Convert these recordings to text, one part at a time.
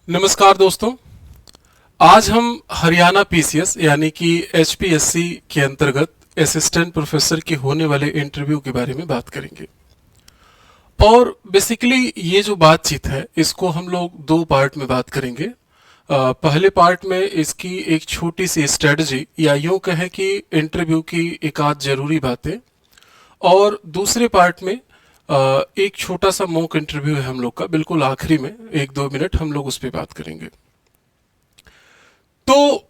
नमस्कार दोस्तों। आज हम हरियाणा पीसीएस यानी कि एचपीएससी के अंतर्गत असिस्टेंट प्रोफेसर के होने वाले इंटरव्यू के बारे में बात करेंगे। और बेसिकली ये जो बातचीत है इसको हम लोग दो पार्ट में बात करेंगे। पहले पार्ट में इसकी एक छोटी सी स्ट्रेटजी या यूं कहें कि इंटरव्यू की एक आध जरूरी बातें, और दूसरे पार्ट में एक छोटा सा मॉक इंटरव्यू है हम लोग का, बिल्कुल आखिरी में 1-2 मिनट हम लोग उस पर बात करेंगे। तो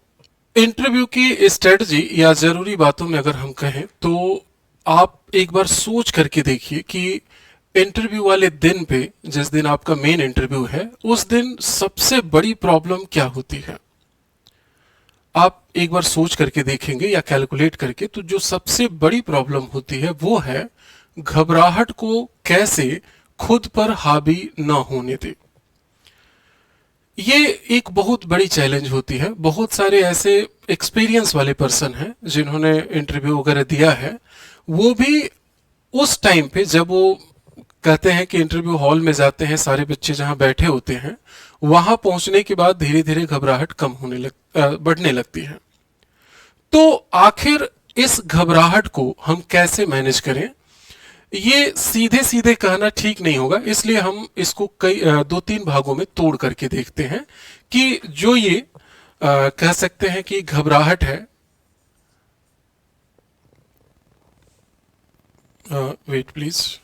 इंटरव्यू की स्ट्रेटजी या जरूरी बातों में अगर हम कहें तो आप एक बार सोच करके देखिए कि इंटरव्यू वाले दिन पे, जिस दिन आपका मेन इंटरव्यू है, उस दिन सबसे बड़ी प्रॉब्लम क्या होती है। आप एक बार सोच करके देखेंगे या कैलकुलेट करके, तो जो सबसे बड़ी प्रॉब्लम होती है वो है घबराहट को कैसे खुद पर हावी न होने दे। ये एक बहुत बड़ी चैलेंज होती है। बहुत सारे ऐसे एक्सपीरियंस वाले पर्सन हैं जिन्होंने इंटरव्यू वगैरह दिया है, वो भी उस टाइम पे जब वो कहते हैं कि इंटरव्यू हॉल में जाते हैं, सारे बच्चे जहां बैठे होते हैं, वहां पहुंचने के बाद धीरे धीरे घबराहट कम बढ़ने लगती है। तो आखिर इस घबराहट को हम कैसे मैनेज करें, ये सीधे सीधे कहना ठीक नहीं होगा, इसलिए हम इसको कई 2-3 भागों में तोड़ करके देखते हैं कि जो ये कह सकते हैं कि घबराहट है। Wait please.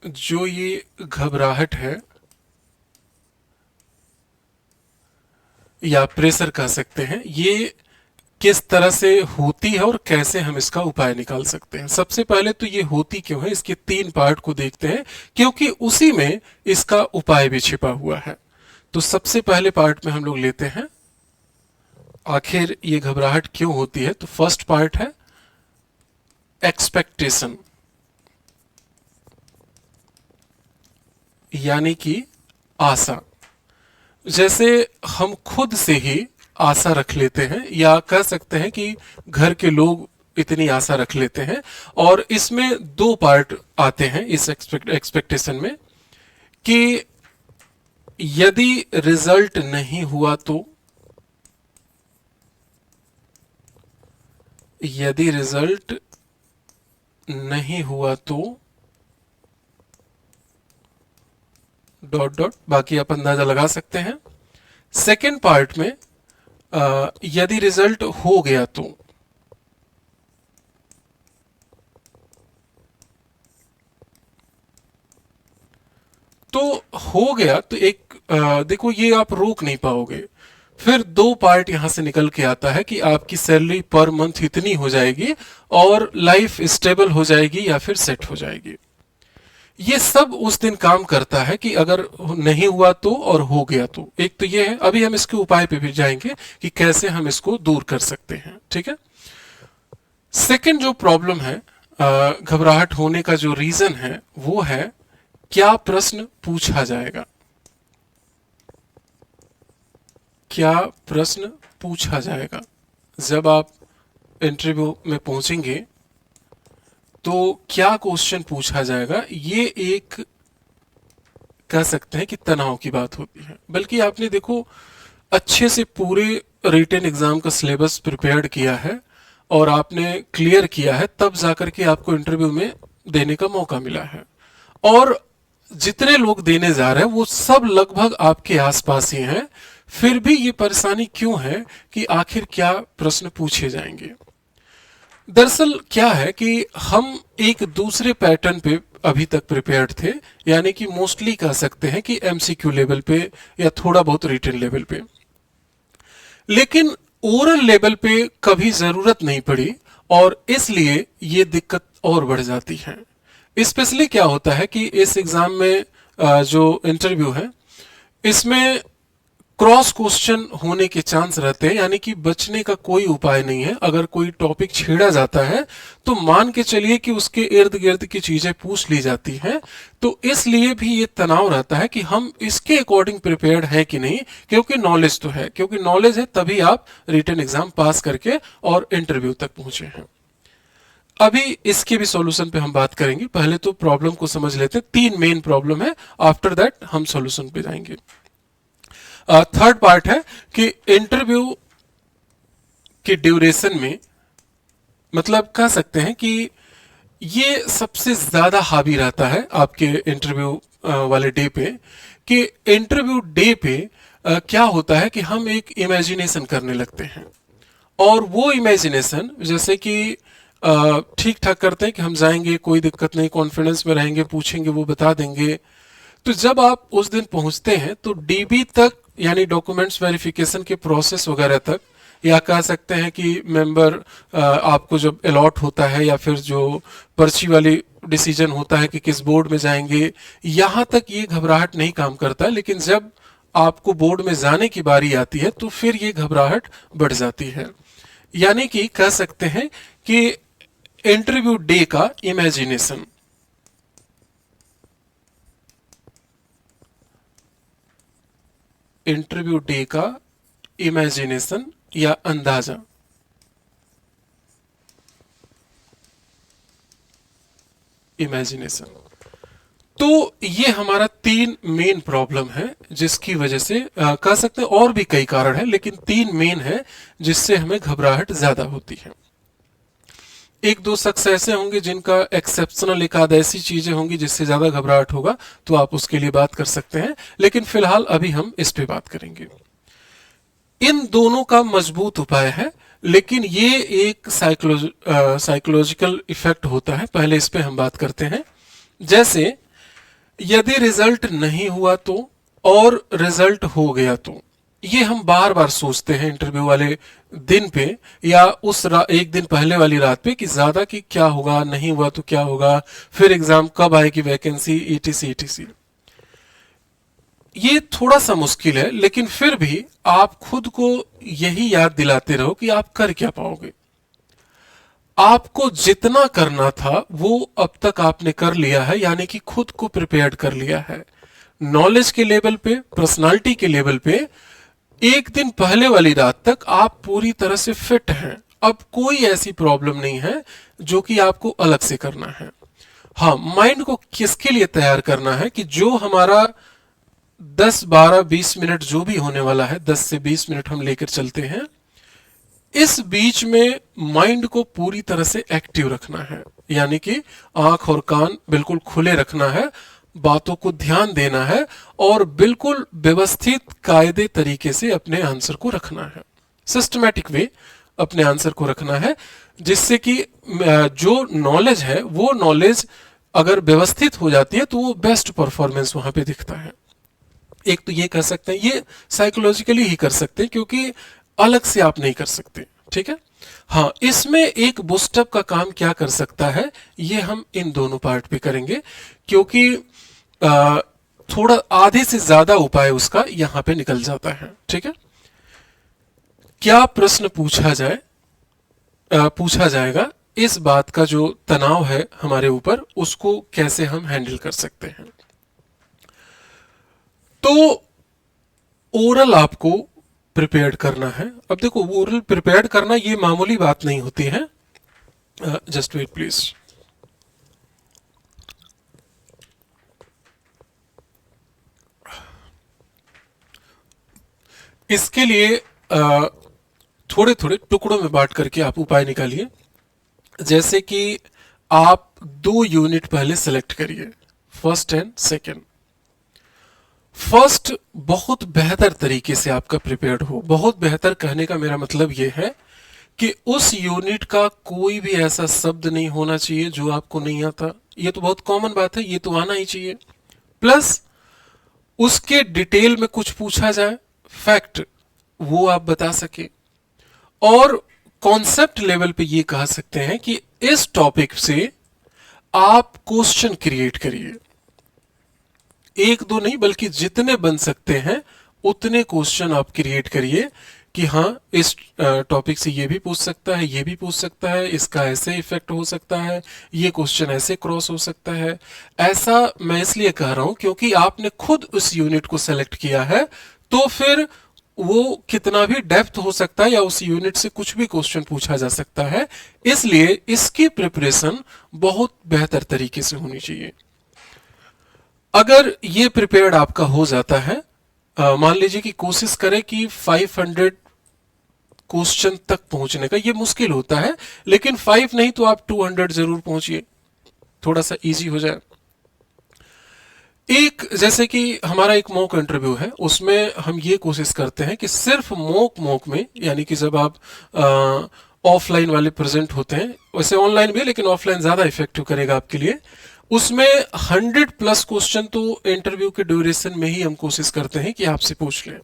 जो ये घबराहट है या प्रेशर कह सकते हैं, ये किस तरह से होती है और कैसे हम इसका उपाय निकाल सकते हैं। सबसे पहले तो ये होती क्यों है, इसके 3 पार्ट को देखते हैं, क्योंकि उसी में इसका उपाय भी छिपा हुआ है। तो सबसे पहले पार्ट में हम लोग लेते हैं आखिर ये घबराहट क्यों होती है। तो फर्स्ट पार्ट है एक्सपेक्टेशन, यानी कि आशा। जैसे हम खुद से ही आशा रख लेते हैं, या कह सकते हैं कि घर के लोग इतनी आशा रख लेते हैं, और इसमें 2 पार्ट आते हैं इस एक्सपेक्टेशन में कि यदि रिजल्ट नहीं हुआ तो, यदि रिजल्ट नहीं हुआ तो डॉट डॉट, बाकी आप अंदाजा लगा सकते हैं। सेकेंड पार्ट में यदि रिजल्ट हो गया तो हो गया तो एक देखो, ये आप रोक नहीं पाओगे। फिर 2 पार्ट यहां से निकल के आता है कि आपकी सैलरी पर मंथ इतनी हो जाएगी और लाइफ स्टेबल हो जाएगी या फिर सेट हो जाएगी। ये सब उस दिन काम करता है कि अगर नहीं हुआ तो और हो गया तो। एक तो ये है, अभी हम इसके उपाय पे भी जाएंगे कि कैसे हम इसको दूर कर सकते हैं, ठीक है। सेकंड जो प्रॉब्लम है, घबराहट होने का जो रीजन है, वो है क्या प्रश्न पूछा जाएगा। क्या प्रश्न पूछा जाएगा। जब आप इंटरव्यू में पहुंचेंगे तो क्या क्वेश्चन पूछा जाएगा, ये एक कह सकते हैं कि तनाव की बात होती है। बल्कि आपने देखो अच्छे से पूरे रिटन एग्जाम का सिलेबस प्रिपेयर्ड किया है और आपने क्लियर किया है, तब जाकर के आपको इंटरव्यू में देने का मौका मिला है। और जितने लोग देने जा रहे हैं वो सब लगभग आपके आसपास ही हैं, फिर भी ये परेशानी क्यों है कि आखिर क्या प्रश्न पूछे जाएंगे। दरअसल क्या है कि हम एक दूसरे पैटर्न पे अभी तक प्रिपेयर्ड थे, यानी कि मोस्टली कह सकते हैं कि एमसीक्यू लेवल पे या थोड़ा बहुत रिटन लेवल पे, लेकिन ओरल लेवल पे कभी जरूरत नहीं पड़ी, और इसलिए ये दिक्कत और बढ़ जाती है। स्पेशली क्या होता है कि इस एग्जाम में जो इंटरव्यू है, इसमें क्रॉस क्वेश्चन होने के चांस रहते हैं, यानी कि बचने का कोई उपाय नहीं है। अगर कोई टॉपिक छेड़ा जाता है तो मान के चलिए कि उसके इर्द गिर्द की चीजें पूछ ली जाती हैं। तो इसलिए भी ये तनाव रहता है कि हम इसके अकॉर्डिंग प्रिपेयर्ड हैं कि नहीं, क्योंकि नॉलेज तो है, क्योंकि नॉलेज है तभी आप रिटन एग्जाम पास करके और इंटरव्यू तक पहुंचे हैं। अभी इसके भी सॉल्यूशन पे हम बात करेंगे, पहले तो प्रॉब्लम को समझ लेते हैं। 3 मेन प्रॉब्लम है, आफ्टर दैट हम सॉल्यूशन पे जाएंगे। थर्ड पार्ट है कि इंटरव्यू के ड्यूरेशन में, मतलब कह सकते हैं कि ये सबसे ज्यादा हावी रहता है आपके इंटरव्यू वाले डे पे, कि इंटरव्यू डे पे क्या होता है कि हम एक इमेजिनेशन करने लगते हैं, और वो इमेजिनेशन जैसे कि ठीक ठाक करते हैं कि हम जाएंगे, कोई दिक्कत नहीं, कॉन्फिडेंस में रहेंगे, पूछेंगे वो बता देंगे। तो जब आप उस दिन पहुंचते हैं तो डीबी तक, यानी डॉक्यूमेंट्स वेरिफिकेशन के प्रोसेस वगैरह तक, या कह सकते हैं कि मेंबर आपको जब अलॉट होता है, या फिर जो पर्ची वाली डिसीजन होता है कि किस बोर्ड में जाएंगे, यहां तक ये घबराहट नहीं काम करता है। लेकिन जब आपको बोर्ड में जाने की बारी आती है तो फिर ये घबराहट बढ़ जाती है। यानी कि कह सकते हैं कि इंटरव्यू डे का इमेजिनेशन, इंटरव्यू डे का इमेजिनेशन या अंदाजा, इमेजिनेशन, तो ये हमारा 3 मेन प्रॉब्लम है जिसकी वजह से कह सकते हैं, और भी कई कारण है लेकिन 3 मेन है जिससे हमें घबराहट ज्यादा होती है। एक दो शख्स ऐसे होंगे जिनका एक्सेप्शनल एक आध ऐसी चीजें होंगी जिससे ज्यादा घबराहट होगा, तो आप उसके लिए बात कर सकते हैं, लेकिन फिलहाल अभी हम इस पे बात करेंगे। इन दोनों का मजबूत उपाय है, लेकिन ये एक साइकोलॉजिकल इफेक्ट होता है। पहले इस पे हम बात करते हैं। जैसे यदि रिजल्ट नहीं हुआ तो, और रिजल्ट हो गया तो, ये हम बार बार सोचते हैं इंटरव्यू वाले दिन पे, या उस एक दिन पहले वाली रात पे, कि ज्यादा कि क्या होगा, नहीं हुआ तो क्या होगा, फिर एग्जाम कब आएगी, वैकेंसी, ईटीसी ईटीसी। ये थोड़ा सा मुश्किल है, लेकिन फिर भी आप खुद को यही याद दिलाते रहो कि आप कर क्या पाओगे। आपको जितना करना था वो अब तक आपने कर लिया है, यानी कि खुद को प्रिपेयर्ड कर लिया है। नॉलेज के लेवल पे, पर्सनालिटी के लेवल पे, एक दिन पहले वाली रात तक आप पूरी तरह से फिट हैं। अब कोई ऐसी प्रॉब्लम नहीं है जो कि आपको अलग से करना है। हाँ, माइंड को किसके लिए तैयार करना है कि जो हमारा 10, 12, 20 मिनट जो भी होने वाला है, 10 से 20 मिनट हम लेकर चलते हैं, इस बीच में माइंड को पूरी तरह से एक्टिव रखना है, यानी कि आंख और कान बिल्कुल खुले रखना है, बातों को ध्यान देना है, और बिल्कुल व्यवस्थित कायदे तरीके से अपने आंसर को रखना है, सिस्टमैटिक वे अपने आंसर को रखना है, जिससे कि जो नॉलेज है वो नॉलेज अगर व्यवस्थित हो जाती है तो वो बेस्ट परफॉर्मेंस वहां पे दिखता है। एक तो ये कर सकते हैं, ये साइकोलॉजिकली ही कर सकते हैं, क्योंकि अलग से आप नहीं कर सकते, ठीक है। हाँ, इसमें एक बूस्टअप का काम क्या कर सकता है, ये हम इन दोनों पार्ट पे करेंगे, क्योंकि थोड़ा आधे से ज्यादा उपाय उसका यहां पे निकल जाता है, ठीक है। क्या प्रश्न पूछा जाएगा, इस बात का जो तनाव है हमारे ऊपर, उसको कैसे हम हैंडल कर सकते हैं। तो ओरल आपको प्रिपेयर्ड करना है। अब देखो, ओरल प्रिपेयर्ड करना ये मामूली बात नहीं होती है। Just wait please. इसके लिए थोड़े थोड़े टुकड़ों में बांट करके आप उपाय निकालिए। जैसे कि आप 2 यूनिट पहले सेलेक्ट करिए, फर्स्ट एंड सेकंड। फर्स्ट बहुत बेहतर तरीके से आपका प्रिपेयर्ड हो। बहुत बेहतर कहने का मेरा मतलब यह है कि उस यूनिट का कोई भी ऐसा शब्द नहीं होना चाहिए जो आपको नहीं आता। ये तो बहुत कॉमन बात है, ये तो आना ही चाहिए। प्लस उसके डिटेल में कुछ पूछा जाए, फैक्ट वो आप बता सके, और कॉन्सेप्ट लेवल पे ये कह सकते हैं कि इस टॉपिक से आप क्वेश्चन क्रिएट करिए। एक दो नहीं, बल्कि जितने बन सकते हैं उतने क्वेश्चन आप क्रिएट करिए कि हाँ, इस टॉपिक से ये भी पूछ सकता है, ये भी पूछ सकता है, इसका ऐसे इफेक्ट हो सकता है, ये क्वेश्चन ऐसे क्रॉस हो सकता है। ऐसा मैं इसलिए कह रहा हूं क्योंकि आपने खुद उस यूनिट को सेलेक्ट किया है, तो फिर वो कितना भी डेप्थ हो सकता है या उस यूनिट से कुछ भी क्वेश्चन पूछा जा सकता है, इसलिए इसकी प्रिपरेशन बहुत बेहतर तरीके से होनी चाहिए। अगर ये प्रिपेयर्ड आपका हो जाता है, मान लीजिए कि कोशिश करें कि 500 क्वेश्चन तक पहुंचने का, ये मुश्किल होता है, लेकिन 5 नहीं तो आप 200 जरूर पहुंचिए, थोड़ा सा इजी हो जाए। एक जैसे कि हमारा एक मॉक इंटरव्यू है, उसमें हम ये कोशिश करते हैं कि सिर्फ मॉक में, यानी कि जब आप ऑफलाइन वाले प्रेजेंट होते हैं, वैसे ऑनलाइन भी, लेकिन ऑफलाइन ज्यादा इफेक्टिव करेगा आपके लिए, उसमें 100+ क्वेश्चन तो इंटरव्यू के ड्यूरेशन में ही हम कोशिश करते हैं कि आपसे पूछ लें।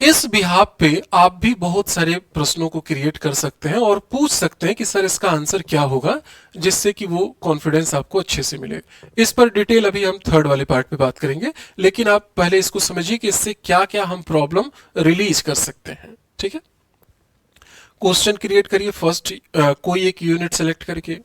इस बिहाफ पे आप भी बहुत सारे प्रश्नों को क्रिएट कर सकते हैं और पूछ सकते हैं कि सर इसका आंसर क्या होगा, जिससे कि वो कॉन्फिडेंस आपको अच्छे से मिले। इस पर डिटेल अभी हम थर्ड वाले पार्ट पे बात करेंगे, लेकिन आप पहले इसको समझिए कि इससे क्या क्या हम प्रॉब्लम रिलीज कर सकते हैं। ठीक है, क्वेश्चन क्रिएट करिए फर्स्ट, कोई एक यूनिट सेलेक्ट करके।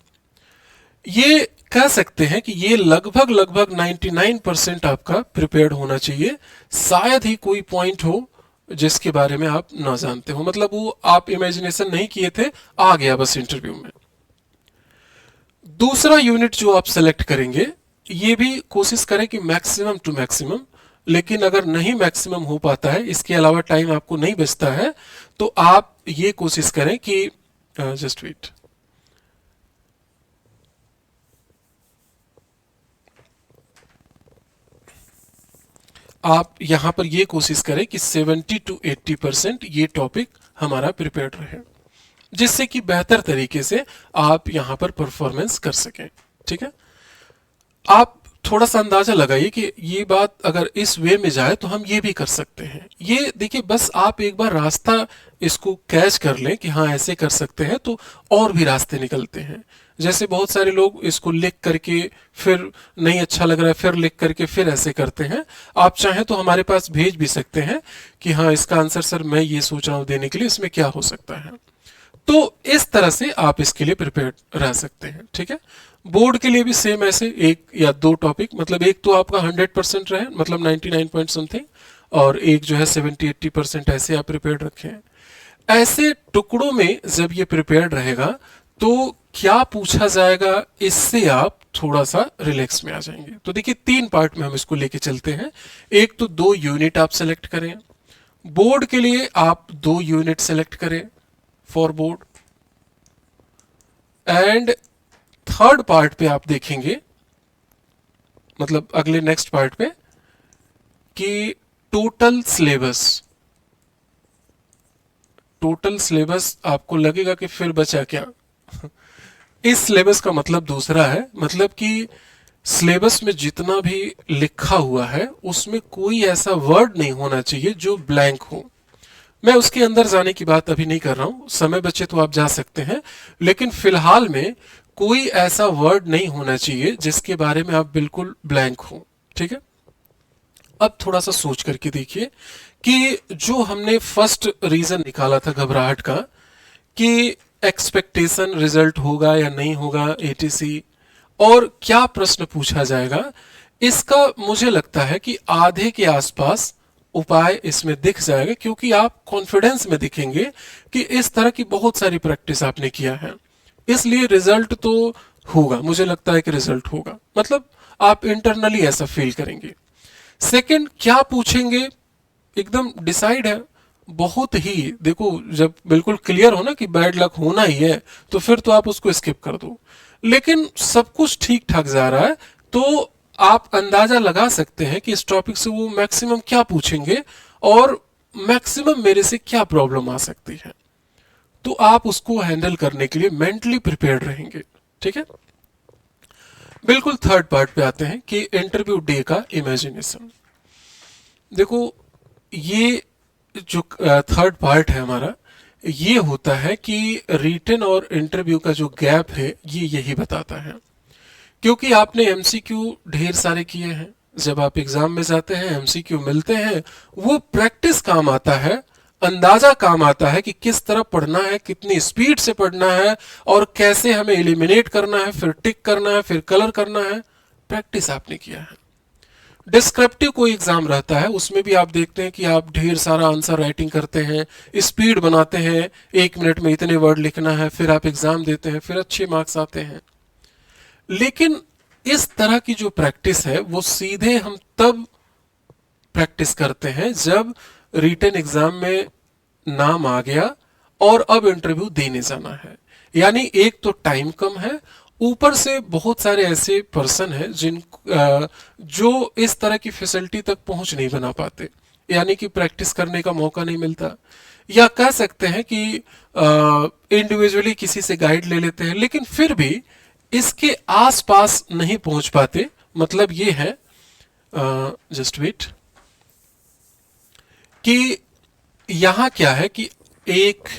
ये कह सकते हैं कि ये लगभग 99% आपका प्रिपेयर्ड होना चाहिए। शायद ही कोई पॉइंट हो जिसके बारे में आप ना जानते हो, मतलब वो आप इमेजिनेशन नहीं किए थे, आ गया बस इंटरव्यू में। दूसरा यूनिट जो आप सेलेक्ट करेंगे, ये भी कोशिश करें कि मैक्सिमम टू मैक्सिमम, लेकिन अगर नहीं मैक्सिमम हो पाता है, इसके अलावा टाइम आपको नहीं बचता है, तो आप ये कोशिश करें कि जस्ट वेट, आप यहां पर ये कोशिश करें कि 70 to 80% ये टॉपिक हमारा प्रिपेयर्ड रहे, जिससे कि बेहतर तरीके से आप यहां पर परफॉर्मेंस कर सकें। ठीक है, आप थोड़ा सा अंदाजा लगाइए कि ये बात अगर इस वे में जाए तो हम ये भी कर सकते हैं। ये देखिए, बस आप एक बार रास्ता इसको कैच कर लें कि हाँ ऐसे कर सकते हैं, तो और भी रास्ते निकलते हैं। जैसे बहुत सारे लोग इसको लिख करके फिर नहीं अच्छा लग रहा है, फिर लिख करके फिर ऐसे करते हैं। आप चाहें तो हमारे पास भेज भी सकते हैं कि हाँ इसका आंसर सर मैं ये सोच रहा हूं देने के लिए, इसमें क्या हो सकता है। तो इस तरह से आप इसके लिए प्रिपेयर्ड रह सकते हैं। ठीक है, बोर्ड के लिए भी सेम ऐसे 1 या 2 टॉपिक, मतलब एक तो आपका 100% रहे, मतलब 99 पॉइंट समथिंग, और एक जो है 70-80% ऐसे आप प्रिपेयर्ड रखें। ऐसे टुकड़ों में जब ये प्रिपेयर्ड रहेगा तो क्या पूछा जाएगा, इससे आप थोड़ा सा रिलैक्स में आ जाएंगे। तो देखिए 3 पार्ट में हम इसको लेके चलते हैं। एक तो 2 यूनिट आप सेलेक्ट करें, बोर्ड के लिए आप 2 यूनिट सेलेक्ट करें for board, and third part पे आप देखेंगे, मतलब अगले नेक्स्ट पार्ट पे, कि टोटल सिलेबस आपको लगेगा कि फिर बचा क्या। इस सिलेबस का मतलब दूसरा है, मतलब कि सिलेबस में जितना भी लिखा हुआ है उसमें कोई ऐसा वर्ड नहीं होना चाहिए जो ब्लैंक हो। मैं उसके अंदर जाने की बात अभी नहीं कर रहा हूं, समय बचे तो आप जा सकते हैं, लेकिन फिलहाल में कोई ऐसा वर्ड नहीं होना चाहिए जिसके बारे में आप बिल्कुल ब्लैंक हो। ठीक है, अब थोड़ा सा सोच करके देखिए कि जो हमने फर्स्ट रीजन निकाला था घबराहट का, कि एक्सपेक्टेशन रिजल्ट होगा या नहीं होगा एटीसी, और क्या प्रश्न पूछा जाएगा, इसका मुझे लगता है कि आधे के आसपास उपाय इसमें दिख जाएगा, क्योंकि आप कॉन्फिडेंस में दिखेंगे कि इस तरह की बहुत सारी प्रैक्टिस आपने किया है, इसलिए रिजल्ट तो होगा। मुझे लगता है कि रिजल्ट होगा, मतलब आप इंटरनली ऐसा फील करेंगे। सेकंड, क्या पूछेंगे एकदम डिसाइड है, बहुत ही, देखो जब बिल्कुल क्लियर हो ना कि बैड लक होना ही है, तो फिर तो आप उसको स्किप कर दो। लेकिन सब कुछ ठीक ठाक जा रहा है तो आप अंदाजा लगा सकते हैं कि इस टॉपिक से वो मैक्सिमम क्या पूछेंगे और मैक्सिमम मेरे से क्या प्रॉब्लम आ सकती है, तो आप उसको हैंडल करने के लिए मेंटली प्रिपेयर्ड रहेंगे। ठीक है, बिल्कुल थर्ड पार्ट पे आते हैं कि इंटरव्यू डे का इमेजिनेशन। देखो ये जो थर्ड पार्ट है हमारा, ये होता है कि रिटन और इंटरव्यू का जो गैप है ये यही बताता है, क्योंकि आपने एमसीक्यू ढेर सारे किए हैं। जब आप एग्जाम में जाते हैं एमसीक्यू मिलते हैं, वो प्रैक्टिस काम आता है, अंदाजा काम आता है कि किस तरह पढ़ना है, कितनी स्पीड से पढ़ना है, और कैसे हमें एलिमिनेट करना है, फिर टिक करना है, फिर कलर करना है। प्रैक्टिस आपने किया है। डिस्क्रिप्टिव कोई एग्जाम रहता है, उसमें भी आप देखते हैं कि आप ढेर सारा आंसर राइटिंग करते हैं, स्पीड बनाते हैं, 1 मिनट में इतने वर्ड लिखना है, फिर आप एग्जाम देते हैं, फिर अच्छे मार्क्स आते हैं। लेकिन इस तरह की जो प्रैक्टिस है वो सीधे हम तब प्रैक्टिस करते हैं जब रिटन एग्जाम में नाम आ गया और अब इंटरव्यू देने जाना है। यानी एक तो टाइम कम है, ऊपर से बहुत सारे ऐसे पर्सन हैं जो इस तरह की फैसिलिटी तक पहुंच नहीं बना पाते, यानी कि प्रैक्टिस करने का मौका नहीं मिलता, या कह सकते हैं कि इंडिविजुअली किसी से गाइड ले लेते हैं, लेकिन फिर भी इसके आसपास नहीं पहुंच पाते। मतलब ये है, जस्ट वेट, कि यहां क्या है कि एक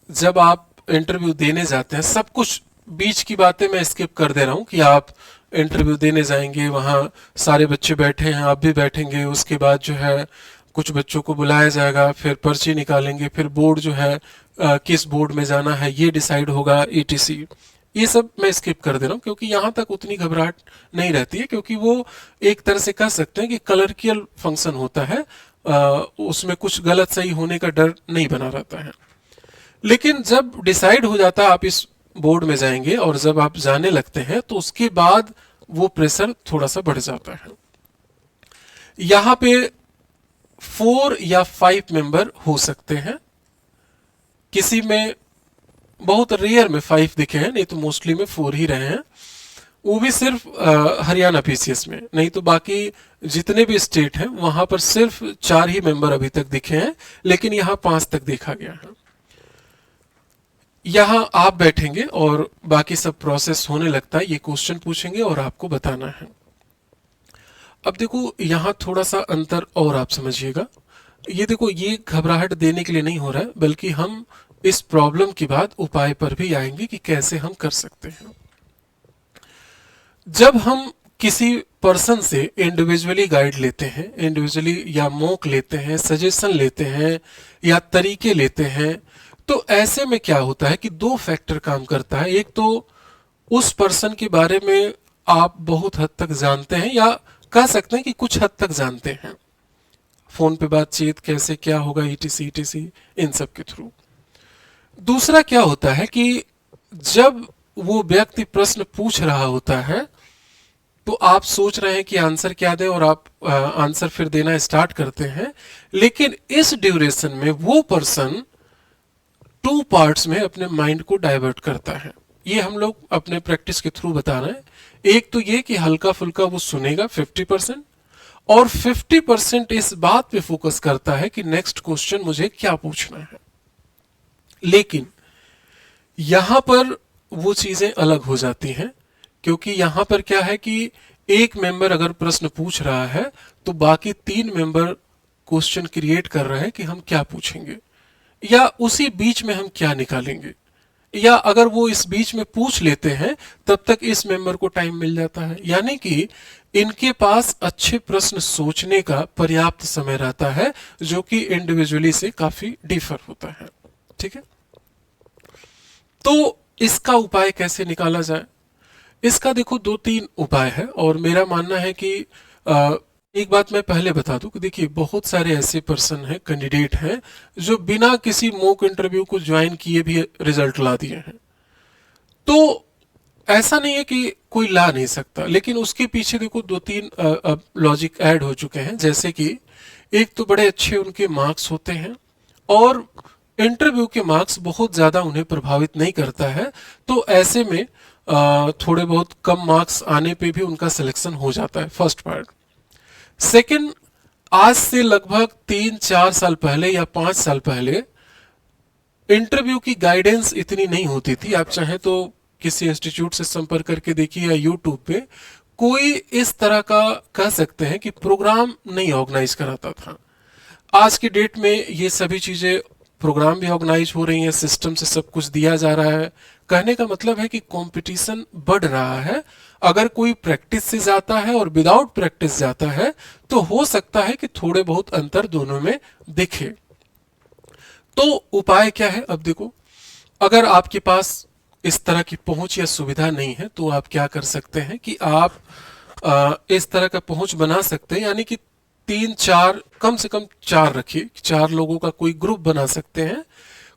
जब आप इंटरव्यू देने जाते हैं, सब कुछ बीच की बातें मैं स्किप कर दे रहा हूं कि आप इंटरव्यू देने जाएंगे, वहां सारे बच्चे बैठे हैं, आप भी बैठेंगे, उसके बाद जो है कुछ बच्चों को बुलाया जाएगा, फिर पर्ची निकालेंगे, फिर बोर्ड जो है किस बोर्ड में जाना है ये डिसाइड होगा, ईटीसी। ये सब मैं स्किप कर दे रहा हूँ क्योंकि यहां तक उतनी घबराहट नहीं रहती है, क्योंकि वो एक तरह से कह सकते हैं कि क्लर्कियल फंक्शन होता है, उसमें कुछ गलत सही होने का डर नहीं बना रहता है। लेकिन जब डिसाइड हो जाता है आप इस बोर्ड में जाएंगे और जब आप जाने लगते हैं तो उसके बाद वो प्रेशर थोड़ा सा बढ़ जाता है। यहां पे 4 या 5 मेंबर हो सकते हैं, किसी में बहुत रेयर में 5 दिखे हैं, नहीं तो मोस्टली में 4 ही रहे हैं, वो भी सिर्फ हरियाणा पीसीएस में, नहीं तो बाकी जितने भी स्टेट हैं वहां पर सिर्फ 4 ही मेंबर अभी तक दिखे हैं, लेकिन यहां 5 तक देखा गया है। यहां आप बैठेंगे और बाकी सब प्रोसेस होने लगता है, ये क्वेश्चन पूछेंगे और आपको बताना है। अब देखो यहां थोड़ा सा अंतर और आप समझिएगा, ये देखो ये घबराहट देने के लिए नहीं हो रहा है, बल्कि हम इस प्रॉब्लम के बाद उपाय पर भी आएंगे कि कैसे हम कर सकते हैं। जब हम किसी पर्सन से इंडिविजुअली गाइड लेते हैं, इंडिविजुअली या मॉक लेते हैं, सजेशन लेते हैं या तरीके लेते हैं, तो ऐसे में क्या होता है कि 2 फैक्टर काम करता है। एक तो उस पर्सन के बारे में आप बहुत हद तक जानते हैं, या कह सकते हैं कि कुछ हद तक जानते हैं, फोन पे बातचीत कैसे क्या होगा, ईटीसी ईटीसी इन सब के थ्रू। दूसरा क्या होता है कि जब वो व्यक्ति प्रश्न पूछ रहा होता है तो आप सोच रहे हैं कि आंसर क्या दें और आप आंसर फिर देना स्टार्ट करते हैं, लेकिन इस ड्यूरेशन में वो पर्सन 2 पार्ट्स में अपने माइंड को डाइवर्ट करता है। ये हम लोग अपने प्रैक्टिस के थ्रू बता रहे हैं। एक तो ये कि हल्का फुल्का वो सुनेगा 50%, और 50% इस बात पे फोकस करता है कि नेक्स्ट क्वेश्चन मुझे क्या पूछना है। लेकिन यहां पर वो चीजें अलग हो जाती हैं, क्योंकि यहां पर क्या है कि एक मेंबर अगर प्रश्न पूछ रहा है तो बाकी 3 मेंबर क्वेश्चन क्रिएट कर रहे हैं कि हम क्या पूछेंगे, या उसी बीच में हम क्या निकालेंगे, या अगर वो इस बीच में पूछ लेते हैं तब तक इस मेंबर को टाइम मिल जाता है। यानी कि इनके पास अच्छे प्रश्न सोचने का पर्याप्त समय रहता है, जो कि इंडिविजुअली से काफी डिफर होता है। ठीक है, तो इसका उपाय कैसे निकाला जाए? इसका देखो 2-3 उपाय है, और मेरा मानना है कि एक बात मैं पहले बता दूं कि देखिए बहुत सारे ऐसे पर्सन हैं, कैंडिडेट हैं, जो बिना किसी मॉक इंटरव्यू को ज्वाइन किए भी रिजल्ट ला दिए हैं। तो ऐसा नहीं है कि कोई ला नहीं सकता, लेकिन उसके पीछे देखो 2-3 लॉजिक ऐड हो चुके हैं। जैसे कि एक तो बड़े अच्छे उनके मार्क्स होते हैं, और इंटरव्यू के मार्क्स बहुत ज्यादा उन्हें प्रभावित नहीं करता है, तो ऐसे में थोड़े बहुत कम मार्क्स आने पे भी उनका सिलेक्शन हो जाता है, फर्स्ट पार्ट। सेकंड, आज से लगभग 3-4 साल पहले या 5 साल पहले इंटरव्यू की गाइडेंस इतनी नहीं होती थी। आप चाहें तो किसी इंस्टीट्यूट से संपर्क करके देखिए, या यूट्यूब पे कोई इस तरह का कह सकते हैं कि प्रोग्राम नहीं ऑर्गेनाइज कराता था। आज की डेट में ये सभी चीजें, प्रोग्राम भी ऑर्गेनाइज हो रही हैं, सिस्टम से सब कुछ दिया जा रहा है। कहने का मतलब है कि कंपटीशन बढ़ रहा है। अगर कोई प्रैक्टिस से जाता है और विदाउट प्रैक्टिस जाता है तो हो सकता है कि थोड़े बहुत अंतर दोनों में दिखे। तो उपाय क्या है? अब देखो, अगर आपके पास इस तरह की पहुंच या सुविधा नहीं है, तो आप क्या कर सकते हैं कि आप इस तरह का पहुंच बना सकते हैं, यानी कि 3-4, कम से कम 4 रखिए, 4 लोगों का कोई ग्रुप बना सकते हैं।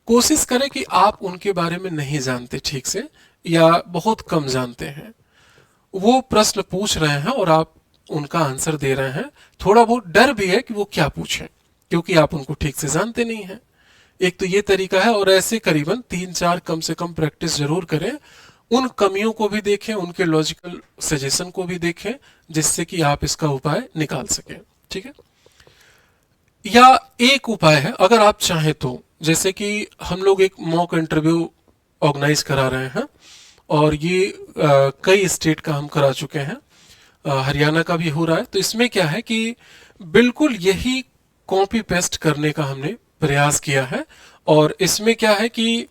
कोशिश करें कि आप उनके बारे में नहीं जानते ठीक से या बहुत कम जानते हैं, वो प्रश्न पूछ रहे हैं और आप उनका आंसर दे रहे हैं। थोड़ा बहुत डर भी है कि वो क्या पूछें, क्योंकि आप उनको ठीक से जानते नहीं हैं। एक तो ये तरीका है, और ऐसे करीबन 3-4 कम से कम प्रैक्टिस जरूर करें। उन कमियों को भी देखें, उनके लॉजिकल सजेशन को भी देखें, जिससे कि आप इसका उपाय निकाल सकें। ठीक है। या एक उपाय है, अगर आप चाहें तो, जैसे कि हम लोग एक मॉक इंटरव्यू ऑर्गेनाइज करा रहे हैं, और ये कई स्टेट का हम करा चुके हैं, हरियाणा का भी हो रहा है। तो इसमें क्या है कि बिल्कुल यही कॉपी पेस्ट करने का हमने प्रयास किया है। और इसमें क्या है कि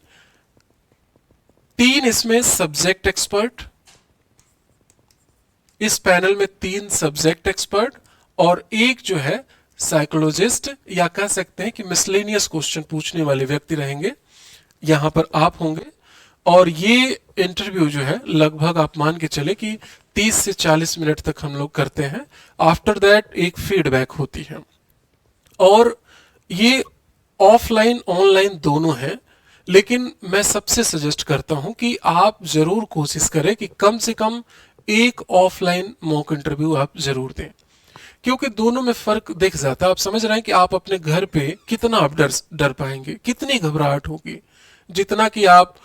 3 इसमें सब्जेक्ट एक्सपर्ट, इस पैनल में 3 सब्जेक्ट एक्सपर्ट और एक जो है साइकोलॉजिस्ट, या कह सकते हैं कि मिसलेनियस क्वेश्चन पूछने वाले व्यक्ति रहेंगे। यहां पर आप होंगे, और ये इंटरव्यू जो है लगभग आप मान के चले कि 30 से 40 मिनट तक हम लोग करते हैं। आफ्टर दैट एक फीडबैक होती है, और ये ऑफलाइन ऑनलाइन दोनों है। लेकिन मैं सबसे सजेस्ट करता हूं कि आप जरूर कोशिश करें कि कम से कम एक ऑफलाइन मॉक इंटरव्यू आप जरूर दें, क्योंकि दोनों में फर्क दिख जाता है। आप समझ रहे हैं कि आप अपने घर पे कितना आप डर पाएंगे, कितनी घबराहट होगी। जितना कि आप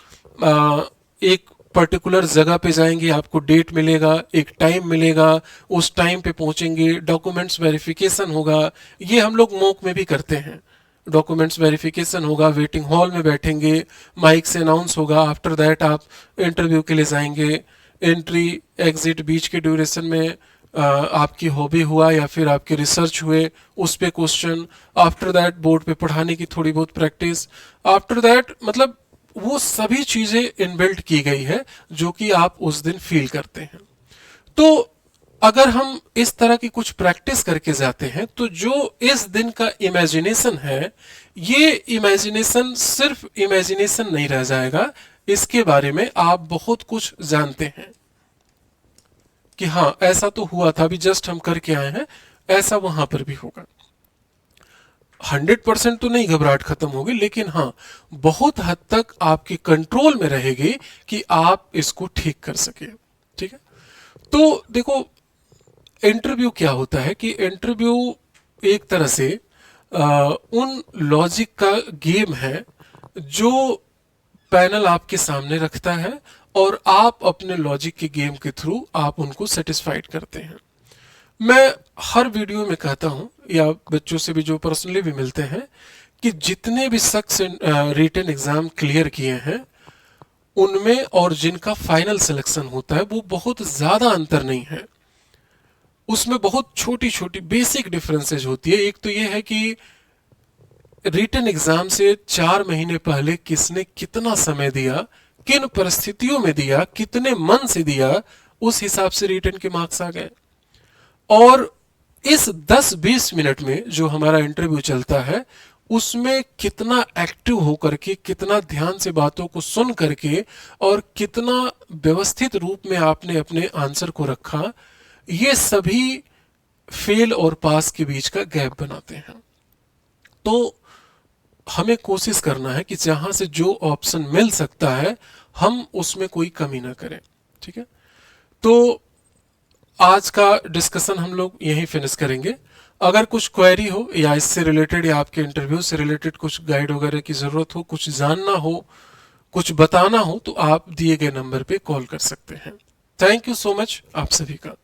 एक पर्टिकुलर जगह पे जाएंगे, आपको डेट मिलेगा, एक टाइम मिलेगा, उस टाइम पे पहुंचेंगे, डॉक्यूमेंट्स वेरिफिकेशन होगा। ये हम लोग मॉक में भी करते हैं, डॉक्यूमेंट्स वेरिफिकेशन होगा, वेटिंग हॉल में बैठेंगे, माइक से अनाउंस होगा। आफ्टर दैट आप इंटरव्यू के लिए जाएंगे, एंट्री एग्जिट बीच के ड्यूरेशन में आपकी हॉबी हुआ या फिर आपके रिसर्च हुए, उस पे क्वेश्चन। आफ्टर दैट बोर्ड पे पढ़ाने की थोड़ी बहुत प्रैक्टिस। आफ्टर दैट मतलब वो सभी चीजें इनबिल्ट की गई है जो कि आप उस दिन फील करते हैं। तो अगर हम इस तरह की कुछ प्रैक्टिस करके जाते हैं, तो जो इस दिन का इमेजिनेशन है, ये इमेजिनेशन सिर्फ इमेजिनेशन नहीं रह जाएगा। इसके बारे में आप बहुत कुछ जानते हैं कि हाँ ऐसा तो हुआ था, अभी जस्ट हम करके आए हैं, ऐसा वहां पर भी होगा। 100% तो नहीं घबराहट खत्म होगी, लेकिन हाँ बहुत हद तक आपके कंट्रोल में रहेगी कि आप इसको ठीक कर सके। ठीक है। तो देखो, इंटरव्यू क्या होता है कि इंटरव्यू एक तरह से उन लॉजिक का गेम है जो पैनल आपके सामने रखता है, और आप अपने लॉजिक के गेम के थ्रू आप उनको सेटिस्फाइड करते हैं। मैं हर वीडियो में कहता हूं, या बच्चों से भी जो पर्सनली भी मिलते हैं, कि जितने भी शख्स रिटन एग्जाम क्लियर किए हैं, उनमें और जिनका फाइनल सिलेक्शन होता है, वो बहुत ज्यादा अंतर नहीं है। उसमें बहुत छोटी छोटी बेसिक डिफरेंसेज होती है। एक तो ये है कि रिटन एग्जाम से 4 महीने पहले किसने कितना समय दिया, किन परिस्थितियों में दिया, कितने मन से दिया, उस हिसाब से रिटन के मार्क्स आ गए। और इस 10-20 मिनट में जो हमारा इंटरव्यू चलता है, उसमें कितना एक्टिव होकर के, कितना ध्यान से बातों को सुन करके, और कितना व्यवस्थित रूप में आपने अपने आंसर को रखा, ये सभी फेल और पास के बीच का गैप बनाते हैं। तो हमें कोशिश करना है कि जहां से जो ऑप्शन मिल सकता है, हम उसमें कोई कमी ना करें। ठीक है। तो आज का डिस्कशन हम लोग यहीं फिनिश करेंगे। अगर कुछ क्वेरी हो, या इससे रिलेटेड या आपके इंटरव्यू से रिलेटेड कुछ गाइड वगैरह की जरूरत हो, कुछ जानना हो, कुछ बताना हो, तो आप दिए गए नंबर पे कॉल कर सकते हैं। थैंक यू सो मच आप सभी का।